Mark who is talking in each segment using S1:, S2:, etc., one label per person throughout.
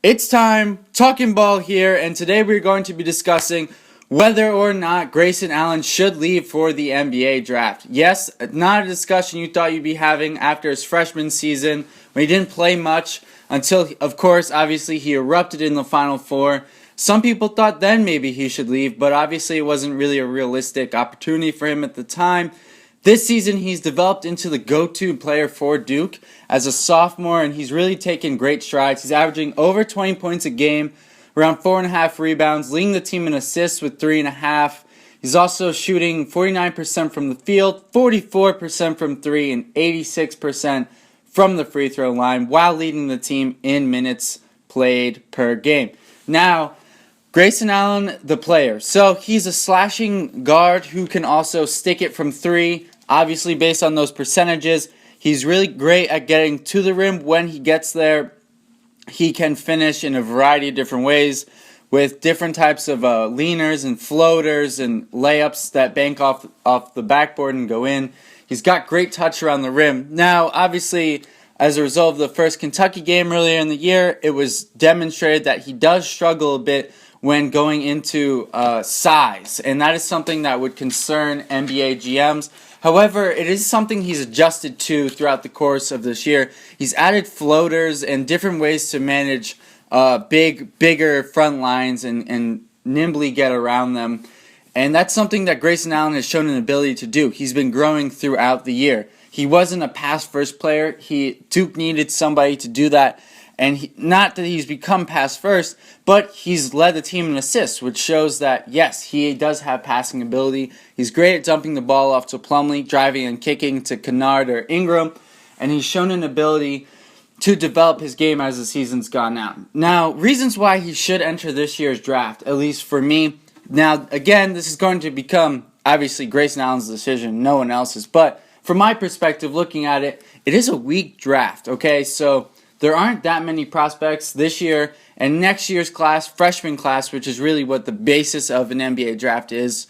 S1: It's time, Talking Ball here, and today we're going to be discussing whether or not Grayson Allen should leave for the NBA draft. Yes, not a discussion you thought you'd be having after his freshman season when he didn't play much until, of course, obviously he erupted in the Final Four. Some people thought then maybe he should leave, but obviously it wasn't really a realistic opportunity for him at the time. This season, he's developed into the go-to player for Duke as a sophomore, and he's really taken great strides. He's averaging over 20 points a game, around 4.5 rebounds, leading the team in assists with 3.5. He's also shooting 49% from the field, 44% from 3, and 86% from the free throw line, while leading the team in minutes played per game. Now, Grayson Allen, the player. So he's a slashing guard who can also stick it from 3. Obviously, based on those percentages, he's really great at getting to the rim. When he gets there, he can finish in a variety of different ways with different types of leaners and floaters and layups that bank off the backboard and go in. He's got great touch around the rim. Now, obviously, as a result of the first Kentucky game earlier in the year, it was demonstrated that he does struggle a bit when going into size, and that is something that would concern NBA GMs. However, it is something he's adjusted to throughout the course of this year. He's added floaters and different ways to manage bigger front lines and nimbly get around them. And that's something that Grayson Allen has shown an ability to do. He's been growing throughout the year. He wasn't a pass-first player. Duke needed somebody to do that. And not that he's become pass first, but he's led the team in assists, which shows that, yes, he does have passing ability. He's great at dumping the ball off to Plumlee, driving and kicking to Kennard or Ingram, and he's shown an ability to develop his game as the season's gone on. Now, reasons why he should enter this year's draft, at least for me. Now, again, this is going to become, obviously, Grayson Allen's decision, no one else's. But from my perspective, looking at it, it is a weak draft, okay? So there aren't that many prospects this year, and next year's class, freshman class, which is really what the basis of an NBA draft is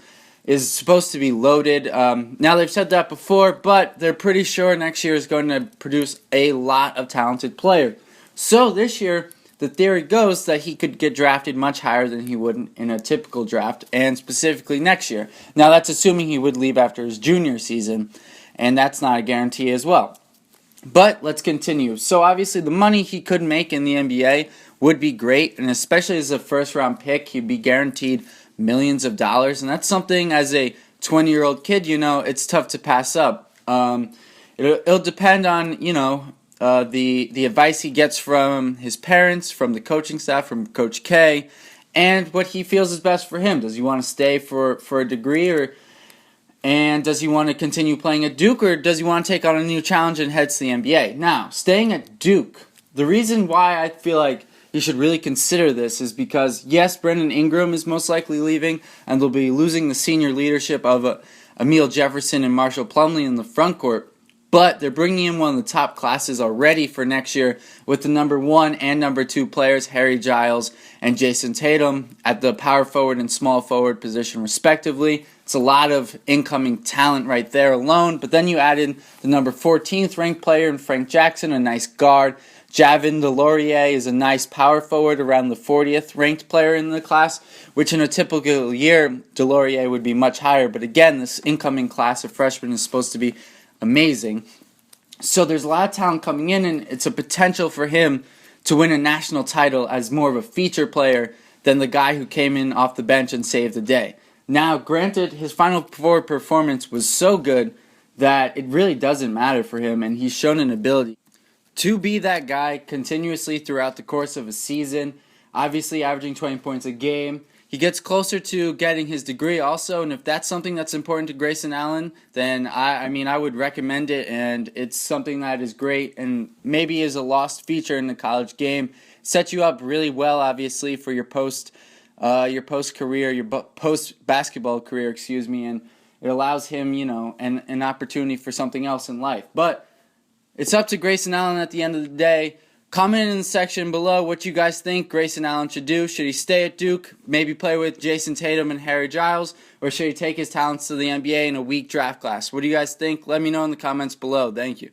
S1: supposed to be loaded. Now, they've said that before, but they're pretty sure next year is going to produce a lot of talented players. So this year, the theory goes that he could get drafted much higher than he would in a typical draft, and specifically next year. Now, that's assuming he would leave after his junior season, and that's not a guarantee as well. But let's continue. So obviously the money he could make in the NBA would be great, and especially as a first-round pick, he'd be guaranteed millions of dollars, and that's something as a 20-year-old kid, it's tough to pass up. It'll depend on, the advice he gets from his parents, from the coaching staff, from Coach K, and what he feels is best for him. Does he want to stay for a degree, and does he want to continue playing at Duke, or does he want to take on a new challenge and head to the NBA? Now, staying at Duke, the reason why I feel like you should really consider this is because, yes, Brandon Ingram is most likely leaving, and they'll be losing the senior leadership of Emile Jefferson and Marshall Plumlee in the front court, but they're bringing in one of the top classes already for next year with the number 1 and number 2 players, Harry Giles and Jason Tatum, at the power forward and small forward position respectively. It's a lot of incoming talent right there alone, but then you add in the number 14th ranked player in Frank Jackson, a nice guard. Javin DeLaurier is a nice power forward, around the 40th ranked player in the class, which in a typical year, DeLaurier would be much higher. But again, this incoming class of freshmen is supposed to be amazing. So there's a lot of talent coming in, and it's a potential for him to win a national title as more of a feature player than the guy who came in off the bench and saved the day. Now, granted, his Final Four performance was so good that it really doesn't matter for him, and he's shown an ability to be that guy continuously throughout the course of a season, obviously averaging 20 points a game. He gets closer to getting his degree also, and if that's something that's important to Grayson Allen, then I would recommend it, and it's something that is great and maybe is a lost feature in the college game. Sets you up really well, obviously, for your post-career, your post-basketball career, and it allows him, an opportunity for something else in life. But it's up to Grayson Allen at the end of the day. Comment in the section below what you guys think Grayson Allen should do. Should he stay at Duke, maybe play with Jason Tatum and Harry Giles, or should he take his talents to the NBA in a weak draft class? What do you guys think? Let me know in the comments below. Thank you.